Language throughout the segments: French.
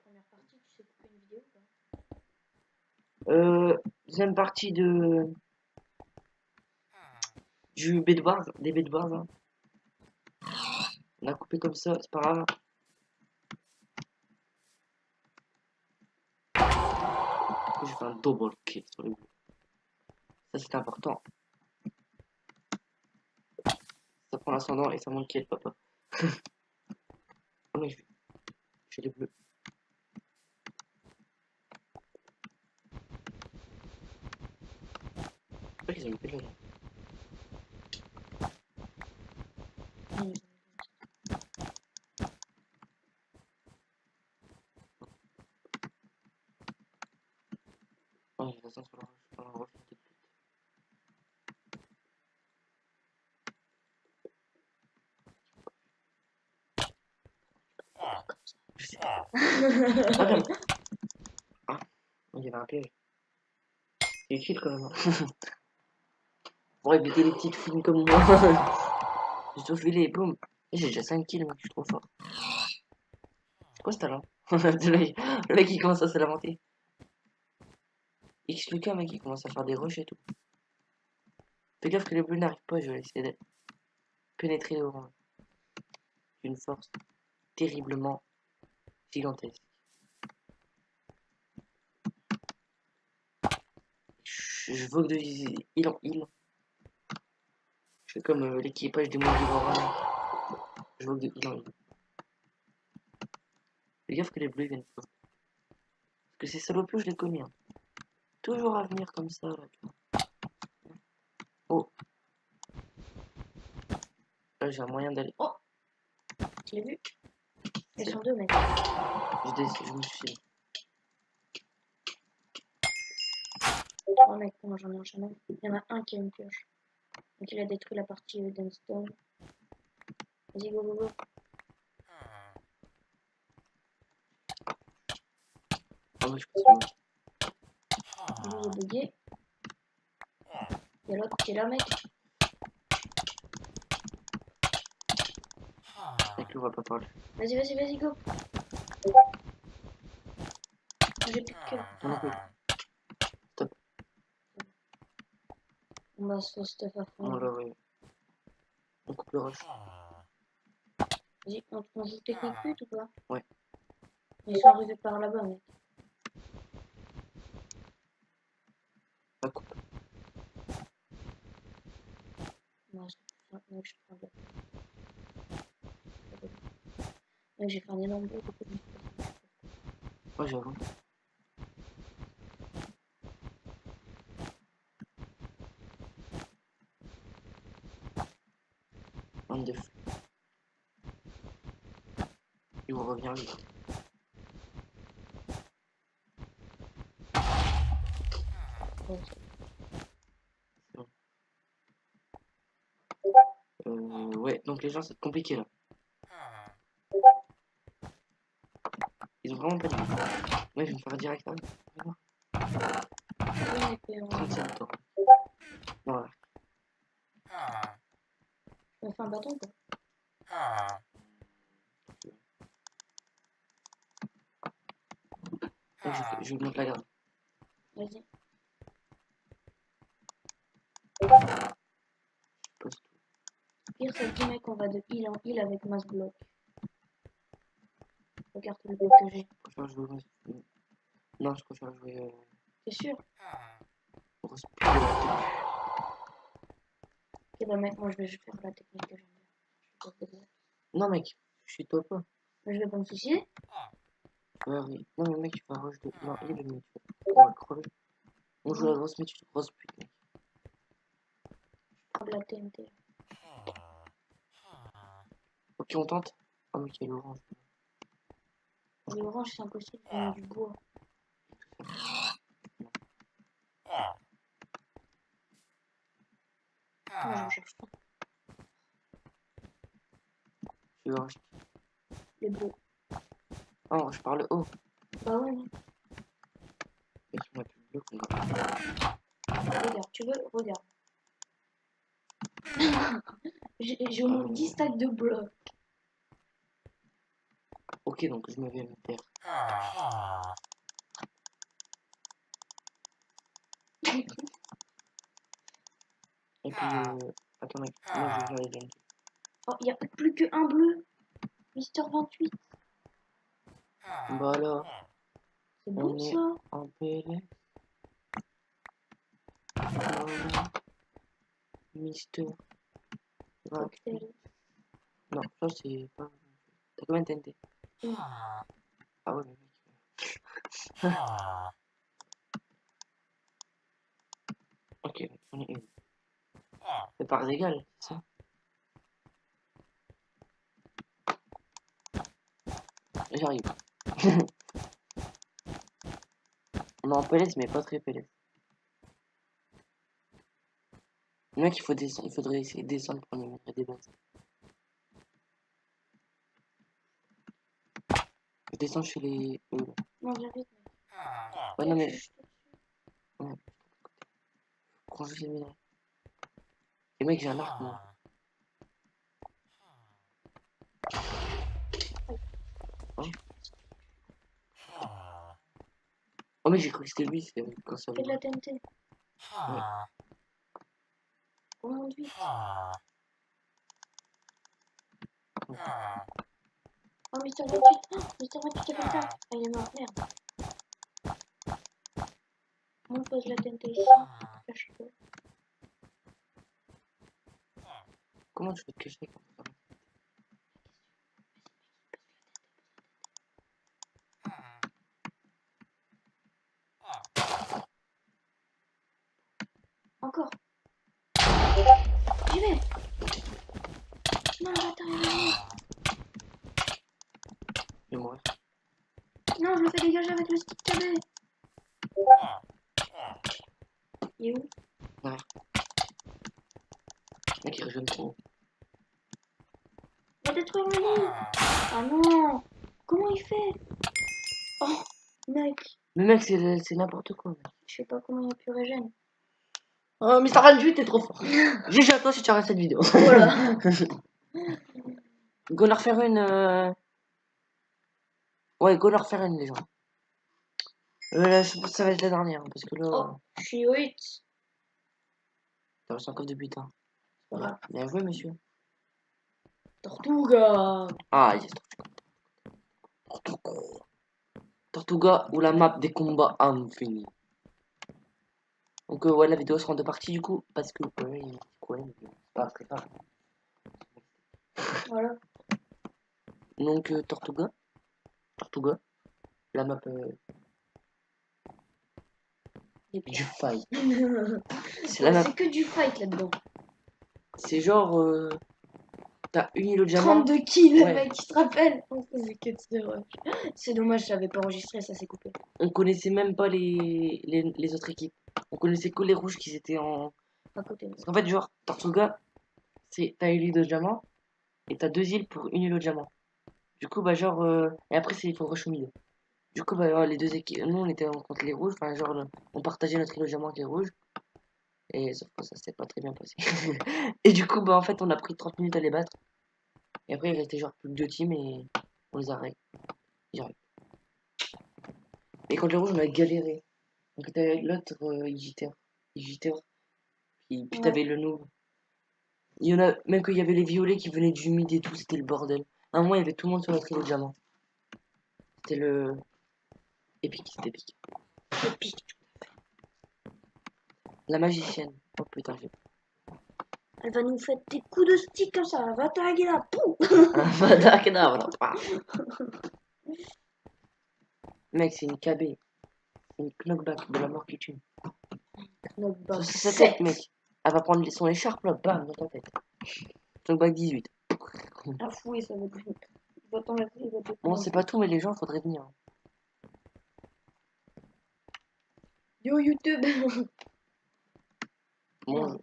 première partie, tu sais couper une vidéo ou pas? Deuxième partie du Bedwars, des Bedwars. Hein. On a coupé comme ça, c'est pas grave. J'ai fait un double kill sur le bout. Ça c'est important. Ça prend l'ascendant et ça montre qui est le papa. Oh mais j'ai les bleus. Je crois qu'ils ont une pelle là. Oui. Oh, j'ai raison sur la roche. Je sais pas. Ah non. Ah, il y avait un piège. C'est utile quand même. Hein. Pour éviter les petites fouines comme moi. J'ai tout filé, boum. Et j'ai déjà 5 kills, mec, je suis trop fort. C'est quoi ce talent? Le mec il commence à se lamenter. XLuka, mec, il commence à faire des rushs et tout. Fais gaffe que les bleus n'arrivent pas, je vais essayer de pénétrer le orange. D'une force terriblement gigantesque. Je vogue de île en île. Je fais comme l'équipage des Moldivores. Je vogue de île en île. Fais gaffe que les bleus viennent pas. Parce que ces salopes, je les connais. Hein. Toujours à venir comme ça, là, tu vois. Oh. Là, j'ai un moyen d'aller. Oh, je l'ai vu. Ils sont deux, mec. Je me suis. Oh, mec, comment j'en ai enchaîné. Il y en a un qui a une pioche. Donc, il a détruit la partie d'Enstone. Vas-y, go, go, go. Ah, ouais, je pense que Lui, il est bugué. Il y a l'autre qui est là, mec. avec lui, on va pas parler. Vas-y, vas-y, vas-y, go. J'ai plus de cœur. On en peut. Stop. On va se stuff à fond. Oh là, ouais. On coupe le rush. Vas-y, on joue technique pute ou pas? Ouais. Ils sont arrivés par là-bas, mec. La coupe. Non, mec, je prends le... Mec, j'ai fait un énorme bruit. Ouais, j'avoue. Bande de fous. Il vous revient vite. Ouais. Ouais, donc les gens, c'est compliqué là. Ils ont vraiment pas dit. Ouais, je vais me faire direct là. 37 ans. Voilà. On fait un bâton ou pas? Je vous montre la garde. Vas-y. Pose tout. Pire, ça dit, mec, on va de île en île avec masse bloc. Regarde le bloc que j'ai. Je préfère jouer. Non, je préfère jouer. T'es sûr? Grosse pile de la Ok, bah, mec, moi, je vais faire la technique que j'aime bien. Non, mec, je suis top. Mais je vais pas me suicider. Ouais, oui. Non, mais mec, tu vas rush de. Non, il est le mec. On va crever. On joue la grosse, mais tu es grosse pute, mec. Je prends de la TNT. Ok, on tente. Oh, mec, il y a l'orange. L'orange, c'est impossible, il y a du bois. Moi, j'en cherche pas. Je suis orange. Les bleus. Oh, je parle haut. Bah ouais, non. Mec, il m'a plus bleu qu'on a. Regarde, tu veux? Regarde. J'ai au moins 10 stacks de blocs. Ok, donc je me vais me taire. Attends, mec, moi je vais faire les jeunes. Oh, il n'y a plus qu'un bleu. Mister 28. Bah alors, C'est bon on est ça. en PLS. Voilà, Mister. Cocktail. Non, ça c'est pas. T'as combien de TNT? Ah. Ah ouais, mais mec. Ok, mec, on est une. C'est par égal, c'est ça? J'arrive. On est en PLS, mais pas très PLS. Mec, il faut descendre, il faudrait essayer de descendre pour nous mettre des bases. Je descends chez les. Non, viens vite, mec. Ouais, non, mais. Je suis tout dessus. Ouais, prends juste les minerais. Et mec, j'ai un arc, moi. Hein? Oh, mais j'ai cru que c'était lui, c'est quand ça Fais de va. la TNT. Ouais. Remonte vite. Oh, Mister 28. Oh, Mister 28, t'as fait ça. Ah, il est mort. Merde. On pose la TNT ici. Cache-toi. Comment tu peux te cacher comme ça? Encore. J'y vais. Non, le bâtard, il est mort. Je vais mourir. Non, je le fais dégager avec le stick KB. Il est où? Ouais. Mec, il rejoint trop. Il va détruire le lit. Ah non. Comment il fait? Oh, mec. Mais mec, c'est n'importe quoi, mec. Je sais pas comment il a pu régénérer. Oh, Mr. 28, t'es trop fort. GG à toi si tu arrêtes cette vidéo. Voilà. Go leur faire une. Ouais, go leur faire une, les gens. Là, je pense que ça va être la dernière, hein, parce que là, Oh, je suis au hit. t'as reçu un coffre de butin. Voilà. Bien joué, monsieur. Tortuga. Ah, yes, Tortuga. Tortuga ou la map des combats infinis. Donc, ouais, la vidéo sera en deux parties du coup, parce que, ouais, il y a un petit problème, mais c'est pas très grave. Voilà. Donc, Tortuga, la map Et du fight. C'est ouais, la map, c'est que du fight là-dedans. c'est genre, t'as une île au diamant. 32 kills, Ouais. mec, tu te rappelles? On faisait que de rush. C'est dommage, j'avais pas enregistré, ça s'est coupé. On connaissait même pas les autres équipes. On connaissait que les rouges qui étaient en. À côté. Parce qu'en fait, genre, Tortuga, t'as une île de diamant et t'as deux îles pour une île au diamant. Du coup, bah, genre, et après, il faut rush au milieu. Du coup, bah, ouais, les deux équipes, nous on était contre les rouges, enfin, genre, on partageait notre île au diamant avec les rouges. Et sauf que ça s'est pas très bien passé. Et du coup, bah, en fait, on a pris 30 minutes à les battre. Et après, il restait genre plus que deux teams et on les a direct. Et contre les rouges, on a galéré. Donc, t'avais l'autre Igiter. Puis Ouais. t'avais le noob. Il y en a, même qu'il y avait les violets qui venaient du mid et tout, c'était le bordel. À un moment, il y avait tout le monde sur la île au diamant. C'était le. Épique, c'était épique. Épique. La magicienne. Oh putain, j'ai. Elle va nous faire des coups de stick comme ça. Elle va taguer là. Pouh. Mec, c'est une KB. C'est une knockback de la mort qui tue. Knockback C'est sa 7. tête, mec. Elle va prendre son écharpe là, bam, dans ta tête. Knockback 18. Ah fouet, ça va être. Il va t'enlever, il va te Bon, c'est pas tout, mais les gens, faudrait venir. Yo YouTube. Bon,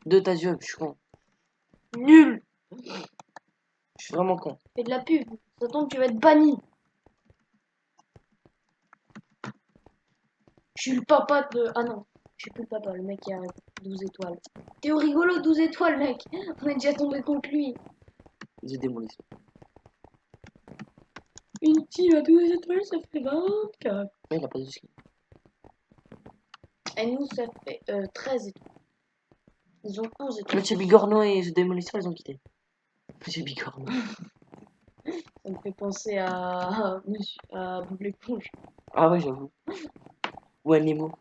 de ta gueule, je suis con. Nul. Je suis vraiment con. Fais de la pub. Ça tombe, tu vas être banni. Je suis le papa de. Ah non. Je suis plus le papa, le mec qui a 12 étoiles. T'es au rigolo, 12 étoiles, mec. On est déjà tombé contre lui. J'ai démoli. Une team à 12 étoiles, ça fait 24. Ouais, il a pas de skin. Et nous, ça fait 13 étoiles. Ils ont 11 étoiles. Monsieur Bigorneau et The Démolisseur, ils ont quitté. Monsieur Bigorneau. Ça me fait penser à Bob l'éponge. Ah ouais, j'avoue. Ou à Nemo.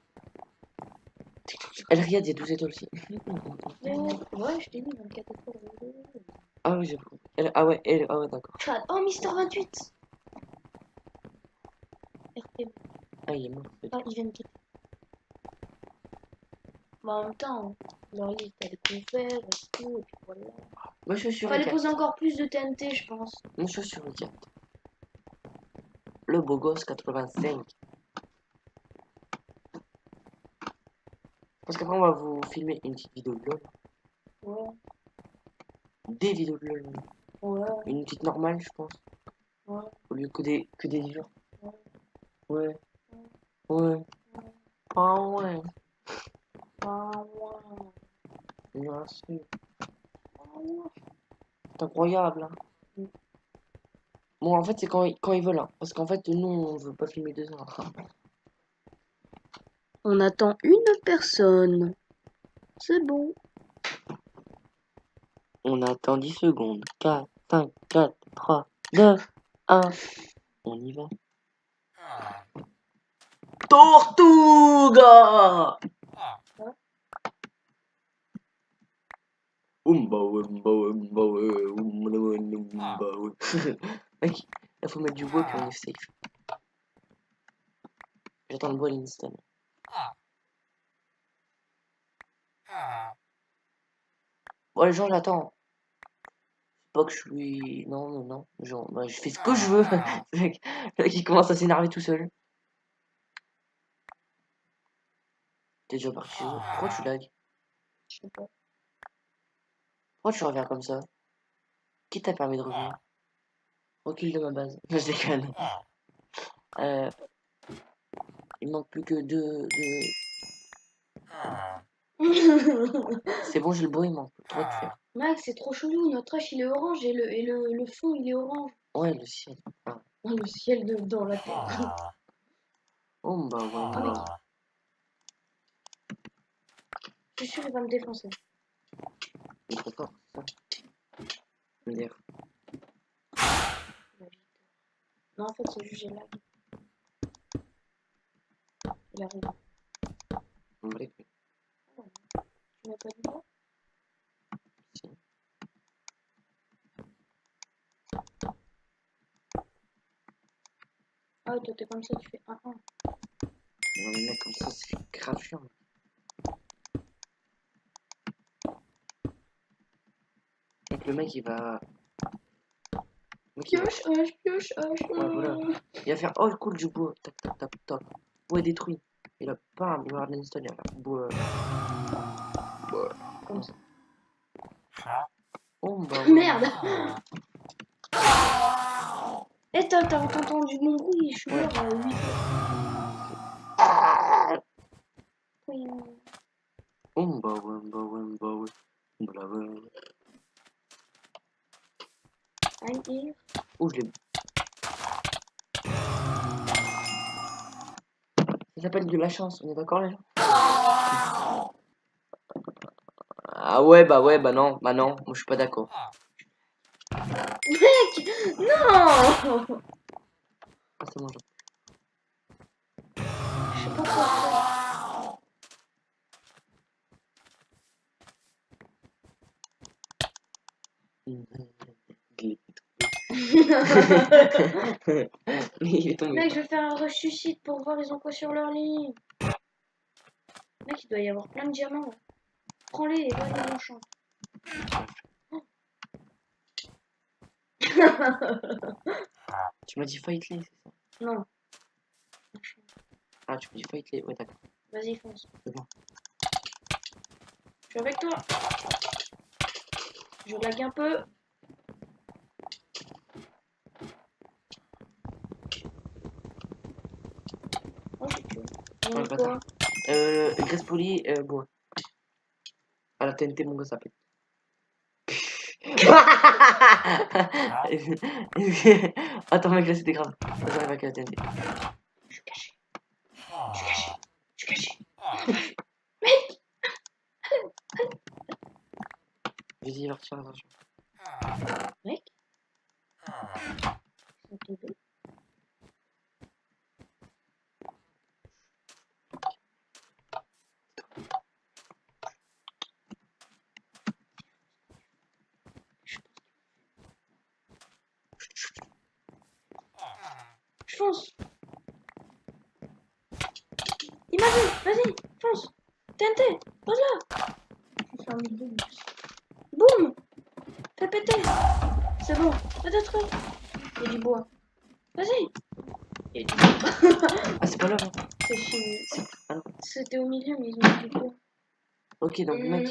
El Riyad, il y a 12 étoiles aussi. Ouais, je t'ai dit 24 étoiles. Ah oui, j'avoue. Ah ouais, d'accord. Chad. Oh, Mister 28. RTB. Ah, il est mort. Ah, il vient de quitter. Mais en même temps, leur liste a découvert et tout, et puis voilà. Moi, je suis sur Fallait le poser encore plus de TNT, je pense. Moi, je suis sur le 4. Le beau gosse 85. Parce qu'après, on va vous filmer une petite vidéo de LOL. Ouais, Des vidéos de LOL. ouais, Une petite normale, je pense. ouais, Au lieu que des durs. ouais, Ouais. Ouais. Ah ouais. ah ouais, Merci. ah ouais. C'est incroyable. Hein. Mm. Bon, en fait, c'est quand ils veulent. Hein. Parce qu'en fait, nous, on veut pas filmer 2 heures. On attend une personne. C'est bon. On attend 10 secondes. 4, 5, 4, 3, 2, 1. On y va. Tortuga! Mec, il faut mettre du bois puis on est safe. J'attends le bois Linston. Bon, les gens, j'attends. C'est pas que je suis. Non, non, non. Genre, bah, je fais ce que je veux. Le mec, il commence à s'énerver tout seul. T'es déjà parti où? Pourquoi tu lag? Je sais pas. Pourquoi tu reviens comme ça? Qui t'a permis de revenir? Recule de ma base. Je déconne. Euh, il manque plus que deux. C'est bon, j'ai le bruit, il manque plus que 3 de faire. Max, c'est trop chelou. Notre H, il est orange et le fond, il est orange. Ouais, le ciel. Ah. Le ciel dans la tête. Oh, bah, ouais, Ah, mec, bah. je suis sûr, il va me défoncer. Il est trop fort, c'est ça. MDR. Non, en fait, c'est juste j'ai lag. Il arrive. On va les couilles. Tu m'as pas dit quoi? Si. Ah, toi, t'es comme ça, tu fais 1-1. Non, les mecs comme ça, c'est grave chiant. Donc, le mec, il va. Le mec, il va. Pioche, H, pioche, H. Ouais, voilà. Il va faire. Oh, cool, du bois. Tac, tac, tac, tac. Ouais, détruit. Il a pas un voir Linston, il va faire bois. Comme ça. Oh, bah, ouais. Merde! Eh, t'as entendu mon bruit? Je suis Ouais. mort à 8 Oui. Oh, bah, ouais, bah, ouais, bah, ouais. Bah, ouais. I'm here. Oh, je l'ai. Ça s'appelle de la chance, on est d'accord, les gens? Ah ouais, bah non, moi je suis pas d'accord. Mec! Non! Ah, c'est bon, Je sais pas quoi faire. Il est tombé. Mec, je vais faire un ressuscite pour voir ils ont quoi sur leur ligne. Mec, il doit y avoir plein de diamants. Prends-les et va dans mon champ. Tu m'as dit fight-les, c'est ça? Non. Ah, tu m'as dit fight-les, ouais, d'accord. Vas-y, fonce. C'est bon. Je suis avec toi. Je lag un peu. Oh, je suis tué. Ouais, On quoi? Grace Poli, bois. Ah, la TNT, mon gars, ça pète. Attends, mec, là c'était grave. J'arrive à la TNT. Je suis caché. Je suis caché. Je suis caché. Mec! Je vais divertir, attention. Mec? Ils sont tous deux. Je fonce. Il m'a vu. Vas-y, fonce. TNT, pose-la. Je fais un mille boum. Boum. Fais péter. C'est bon. Fais détruire. Il y a du bois. Vas-y. Il y a du bois. Ah, c'est pas là, hein. C'est fini. Ah non. C'était au milieu, mais ils ont mis du bois. Ok, donc, mec,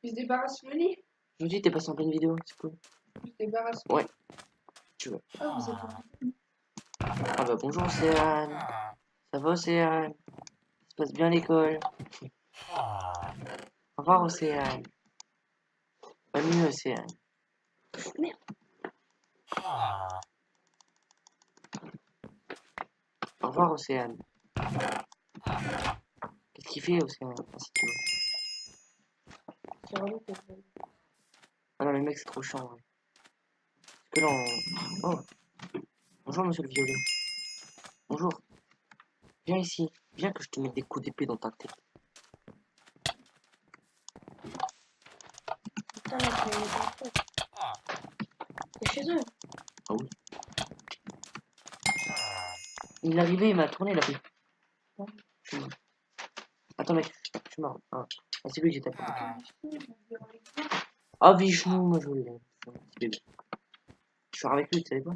Il se débarrasse le lit. je me dis, t'es passé en pleine vidéo, c'est cool. Il se débarrasse. Ouais. Tu veux. Ah, vous êtes pas. Ah bah bonjour Océane. Ça va Océane? Ça se passe bien l'école? Au revoir Océane. Pas mieux Océane. Merde. Au revoir Océane. Qu'est-ce qu'il fait Océane? Ah, si tu veux. C'est relou que je veux. Ah non mais mec c'est trop chiant ouais. Parce que là on... Oh. Bonjour monsieur le violet. Bonjour. Viens ici. Viens que je te mette des coups d'épée dans ta tête. Putain, mec, mais il est pas fort. T'es chez eux. Ah oui. Il est arrivé, il m'a tourné, il a fait. Ouais. Je suis mort. Attends mec, je suis mort. Ah, ah, c'est lui que j'ai tapé. Ah Vishnu, moi je l'aime. C'est un petit bébé. Je suis avec lui, tu savais pas?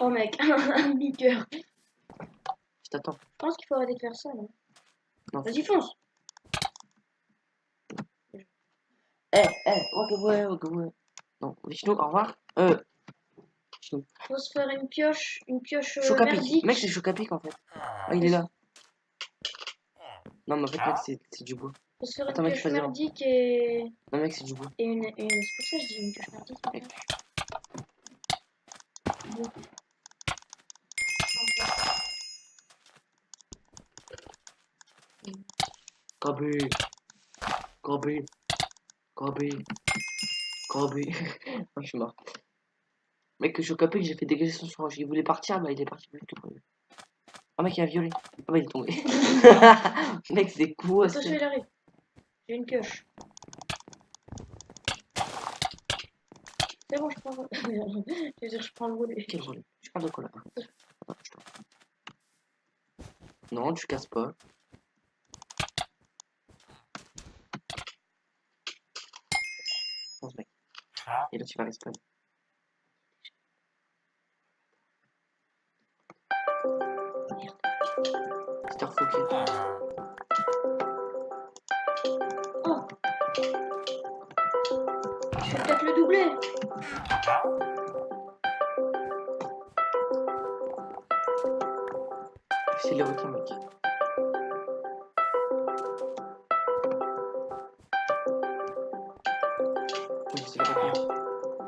Oh mec, un mi-cœur. Je t'attends. Je pense qu'il faut arrêter de faire ça, non? Non. Vas-y, fonce. Ok, ouais. Non, Vishnu, au revoir. Vishnu. Faut se faire une pioche Chocapic. merdique. Mec, c'est Chocapic en fait. Ah, il est là. Non, mais en fait, mec, c'est du bois. Faut se faire Attends, une mec, pioche choisis un. merdique et... Non, mec, c'est du bois. C'est pour ça que je dis une pioche merdique. Mec. Kobe. Kobe. Kobe. Kobe. Ah, je suis mort. Mec, Chocapic, j'ai fait dégager son sang. Il voulait partir, bah il est parti plus vite que prévu. Ah, mec, il a violé. Ah, bah il est tombé. Mec, c'est quoi ça? Attention, il arrive. J'ai une pioche. C'est bon, je prends le... Je veux dire, je prends le volet. Quel volet? Je parle de quoi là? Attends, je t'en- Non, tu casses pas. Pense, mec. Et là, tu vas respawn. Starfoké. Oh. Je vais peut-être le doubler. C'est les requins, mec. Oui, c'est les requins.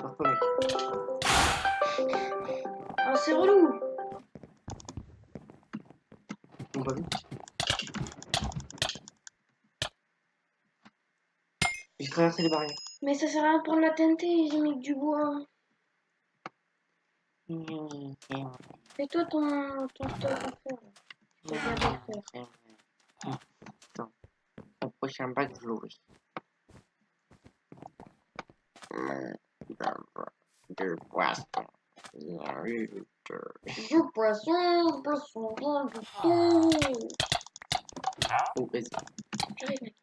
Meurs pas, mec. Oh, c'est relou. On va vite. J'ai traversé les barrières. Mais ça sert à rien de prendre la TNT, ils ont mis que du bois. Fais-toi ton stock à faire. Tu peux bien le faire. Attends. Au prochain bac, je l'aurai. De poisson. Du poisson, poisson, du tout. Oh, vas-y. J'arrive, mec.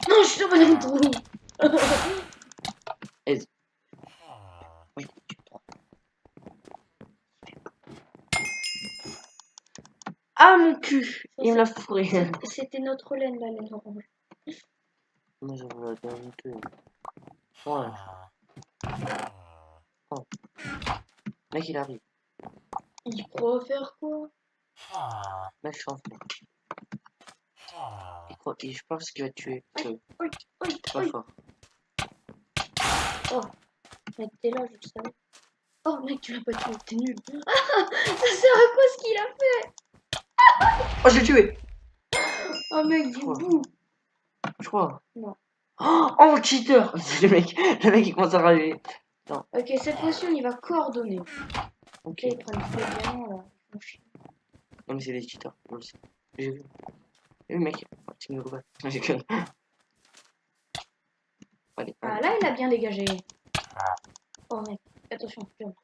Non, je suis tombé dans le trou. Vas-y. Oui, tu prends. Ah, mon cul! Il me l'a fourré. C'était notre laine, la laine orange. Moi, je veux la donner que. Ouais. Oh. Mec, il arrive. Il croit faire quoi? Mec, chance, mec. Et je pense qu'il va te tuer. Parce que Oui, t'es pas oui. fort. Oh, mec, t'es là, je le savais. Oh, mec, tu l'as pas tué, t'es nul. Ah, ça sert à quoi ce qu'il a fait? Oh, je l'ai tué! Oh, mec, du crois. bout. Je crois. Non. Oh, cheater! Le mec il commence à râler. Ok, cette potion, il va coordonner. Ok. Ils prennent tous les diamants, là. Ils font chier. Non, mais c'est des cheaters. Je le sais. J'ai vu. Le mec, tu me le j'ai que. Allez, Ah, allez. là, il a bien dégagé. Oh, mec, attention, jump.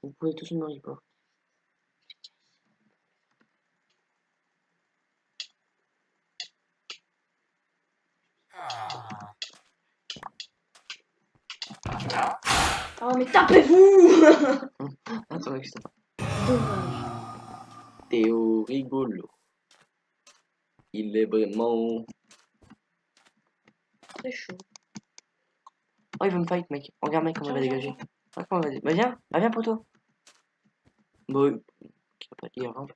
Vous pouvez tous me report. Oh, mais tapez-vous! Attends, mec, ça. Dommage. Théo rigolo. Il est vraiment. C'est chaud. Oh, il veut me fight, mec. Regarde, mec, comment il va dégager. Regarde comment il va dégager. Bah, viens, viens, poteau. Bon, il va pas dire, hein.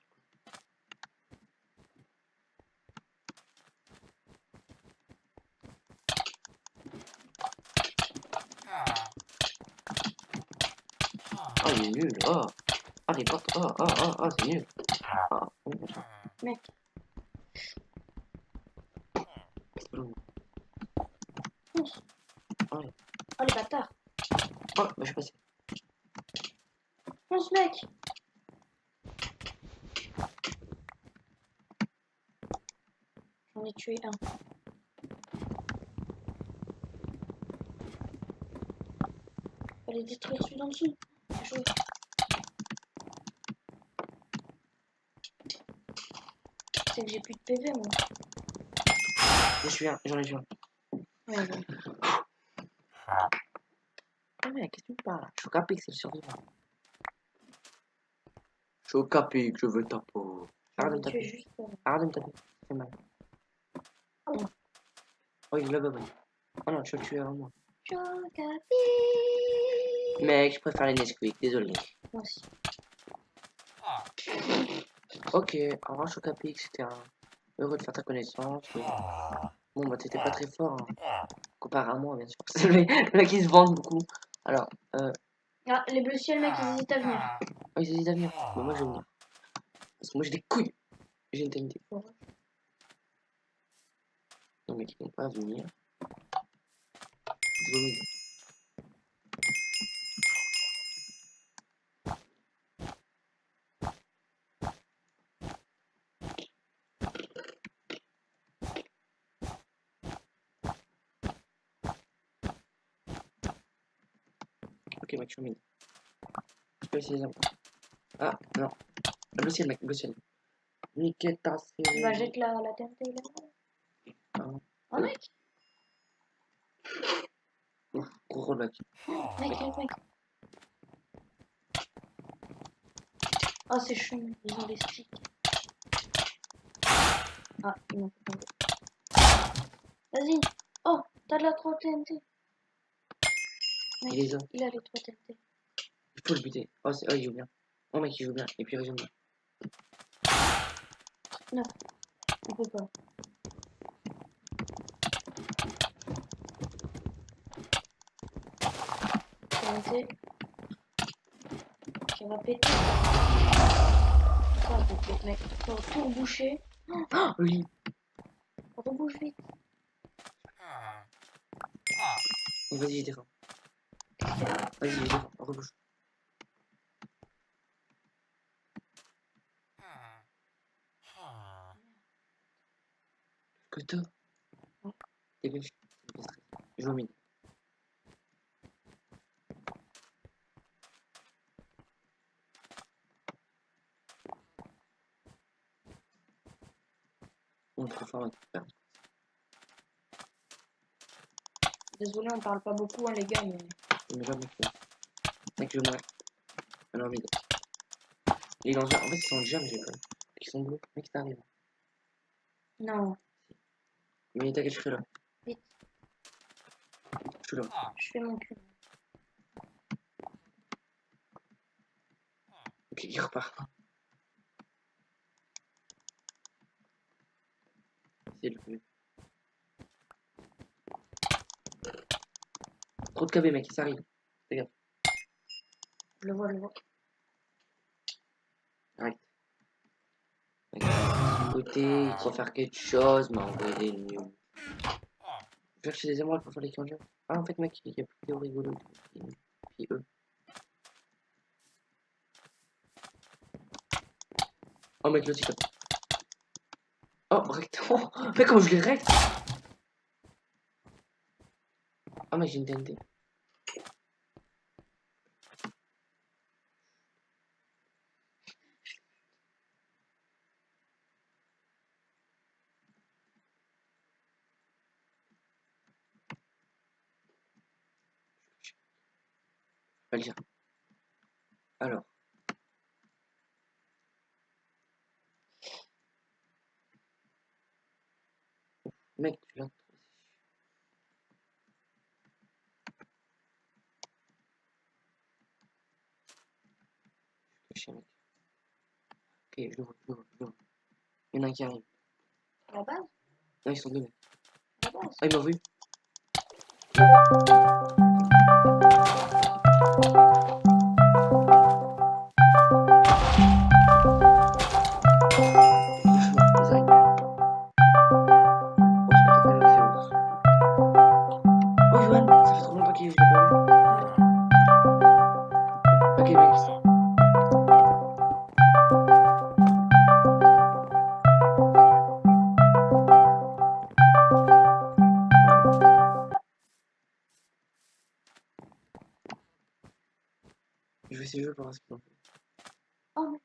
Oh, il est nul. Oh, Harry Potter. Oh, c'est nul. Ah, oh, Mec, c'est pas long. fonce. Ouais. Oh, les bâtards. Oh, bah, je suis passé. Fonce, mec. J'en ai tué un. Fallait détruire celui d'en dessous. Bien joué. C'est que j'ai plus de PV, moi. Je suis un, j'en ai tué un. Ouais, bon. Oh, mec, qu'est-ce que tu me parles? Je suis au Capic, c'est le survivant. Je suis au Capic, je veux ta peau. Arrête de me Tu es taper. juste pour... Arrête de me taper. Ça fait mal. Oh. Oh, il est là-bas, ouais. Oh non, tu vas le tuer avant moi. Chocapi. Mec, je préfère les Nesquik, désolé. Moi aussi. Ok, au revoir Chocapic, c'était un heureux de faire ta connaissance. Oui. Bon, bah t'étais pas très fort, hein. Comparé à moi, bien sûr. Le mec, il se vante beaucoup. Alors, Ah, les bleus ciel, mec, ils hésitent à venir. oh, ils hésitent à venir. Bah, moi, je vais venir. Parce que moi, j'ai des couilles. J'ai une TNT. Non, mec, ils vont pas venir. Ils vont venir. Ok, mec, je suis en mid. Je peux essayer les infos. Ah, non. Le ciel, mec, le ciel. Niketa, c'est. Bah, jette la TNT, là. Ah, non. Oh, mec. Ouf, gros rollback. Mec. Oh, c'est chaud, ils ont des sticks. Ah, ils m'ont fait tomber. Vas-y. Oh, t'as de la 3 TNT. Mec, Il les a. il a les 3 TNT. Il faut le buter. Oh, oh, il joue bien. Oh, mec, il joue bien. Et puis, il résume bien. Non, on peut pas. TNT. Qui va péter. Ça va péter, mec. Faut tout reboucher. Oh, oui. Rebouche vite. Vas-y, je défends. Vas-y, je défends. Rebouche. Que toi. Dégage. Je joue au mid. On est trop fort, mec. Désolé, on parle pas beaucoup, hein, les gars, mais. Mais là, mec, mec, je meurs. Alors, mid. Les lanceurs, en fait, ils sont déjà, mais j'ai peur. Ils sont bleus. Mec, t'arrives. Non, Mais t'inquiète, je serai là. vite, Je suis là. je fais mon cul. Ok, il repart. C'est le bleu. Trop de KB, mec, ça arrive. Je le vois, je le vois. Mec, de son côté, il doit faire quelque chose, mais en vrai, il est nul. Je vais chercher des émeraudes pour faire les candidats. Ah, en fait, mec, il y a plus de rigolo. Puis eux. Oh, mec, l'autre, il tape. Oh, rect. Oh, mec, comment je l'ai rect. Ah, mec, j'ai une TNT. Je vais le dire. Alors. Mec, tu l'as. Caché, mec. Ok, je le vois, je le vois, je le vois. Il y en a un qui arrive. À la base? Non, ils sont deux, mec. À la base? Ah, il m'a vu. Oh, Johan, ça fait trop longtemps que je l'ai pas vu. Ok, mec. Je vais essayer de jouer pour voir ce qu'ils ont fait. Oh, mais...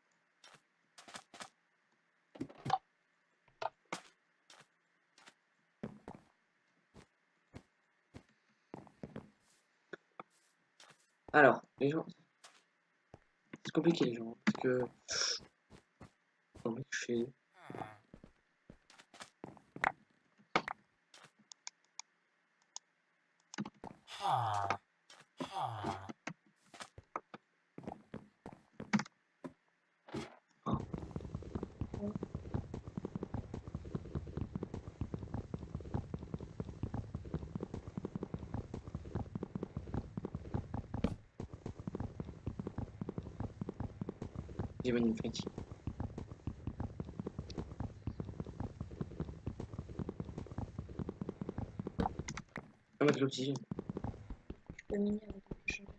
Alors, les gens. C'est compliqué, les gens. Parce que. Oh, mec, je fais. J'ai mis une Frenchie. Ah, mec, l'oxygène. Je peux miner avec le champion.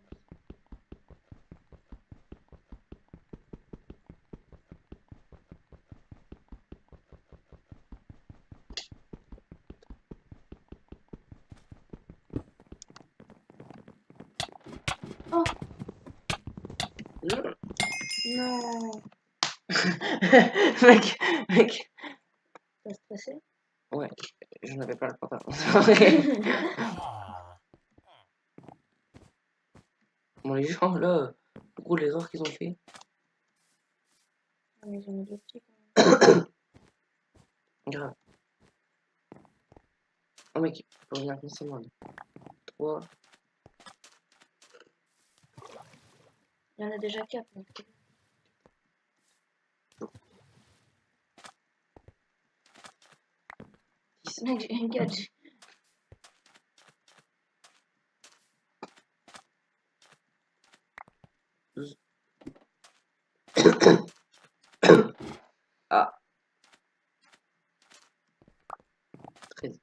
Oh, non. Mec, mec. T'as stressé? Ouais, je n'avais pas le pantalon. Bon, les gens, là, gros, l'erreur qu'ils ont fait. Ah, mais ils ont mis deux petits quand même. Grave. Oh, mec, faut revenir comme ça, moi. 3. Il y en a déjà 4. Donc... Mec, j'ai un gadget. Ah, 13.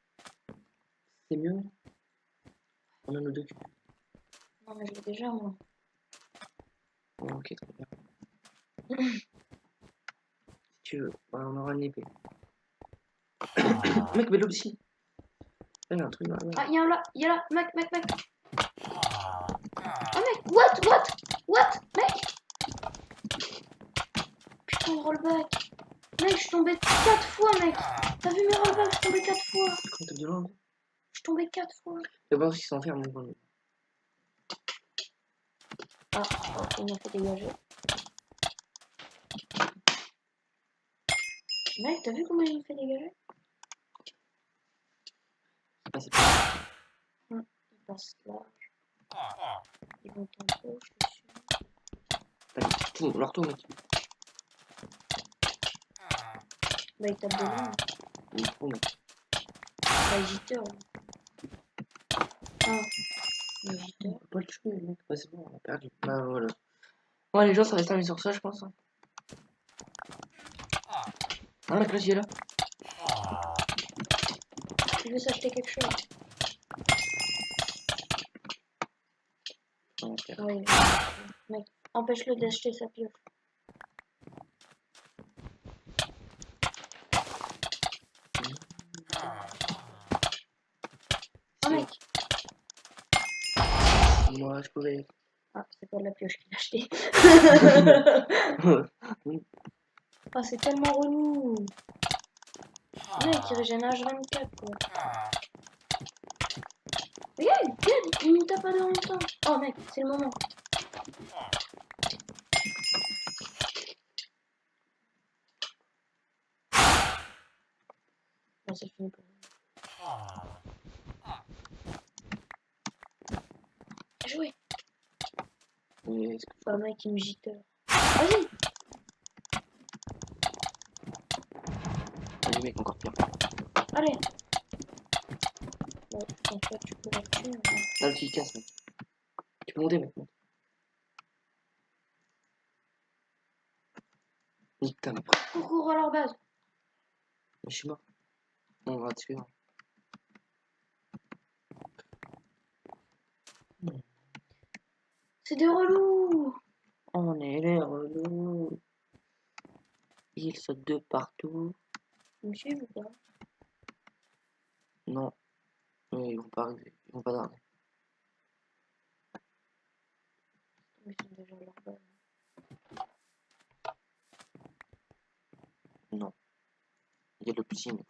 C'est mieux. On a nos deux culs. Non, mais je l'ai déjà, moi. Oh, ok, très bien. Si tu veux, voilà, on aura une épée. Mec, mais l'autre ici. Là, il y a un truc là. Ah, il y a un là, il y a là, mec. Ah, mec, what, mec. Putain, le rollback. Mec, je suis tombé 4 fois, mec. T'as vu mes rollbacks? Je suis tombé 4 fois. Quand t'es de loin. Je suis tombé 4 fois. C'est bon, s'ils s'enferment, mon bon. Ah, oh, il m'a fait dégager. Mec, t'as vu comment il me fait dégager? Ah, c'est pas. Il passe large. Ils vont tempo, je suis sûr. Allez, tout, leur tour, mec. Bah, il tape de loin. Il est trop, mec. Bah, il jitter. Ah, il jitter. échoué, mec. Ouais, c'est bon, on a perdu. Bah voilà. Ouais, les gens, ça va se terminer sur ça, je pense. Hein, la classe, il est là. Il veut s'acheter quelque chose. Ok. Oui. Mec, empêche-le d'acheter sa pioche. Oh mec. Moi, je pourrais. Ah, c'est pas de la pioche qu'il a acheté. Ah, c'est tellement relou. Mec, il régène H24 quoi. Regarde, il nous tape pas en même temps. Oh mec, c'est le moment. Bon, c'est fini pour lui. Bien joué. Mais est-ce que Oh mec, il me jitter. Vas-y. les mecs encore pire. Allez. Bon, je pense pas que tu peux la tuer. Hein. Là, le qui casse, mec. Tu peux monter maintenant. Nique ta mère. Coucou à leur base. Mais je suis mort. On va te suivre. C'est des relous. On est les relous. Ils sautent de partout. Ils me suivent ou pas? Non. Mais ils vont pas arriver. Ils vont pas tarder. Ils sont déjà à leur base. Non. Il y a le petit, mec.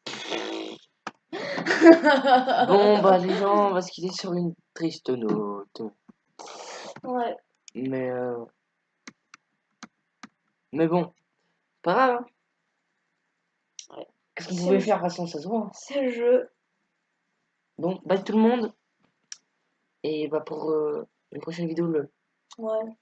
Bon, bah, les gens, on va se quitter sur une triste note. Ouais. Mais bon, pas grave, hein. Ouais. Qu'est-ce qu'on C'est pouvait le- faire, de toute façon, ça se voit. Hein. C'est le jeu. Donc, bye tout le monde. Et bah, pour une prochaine vidéo, Ouais.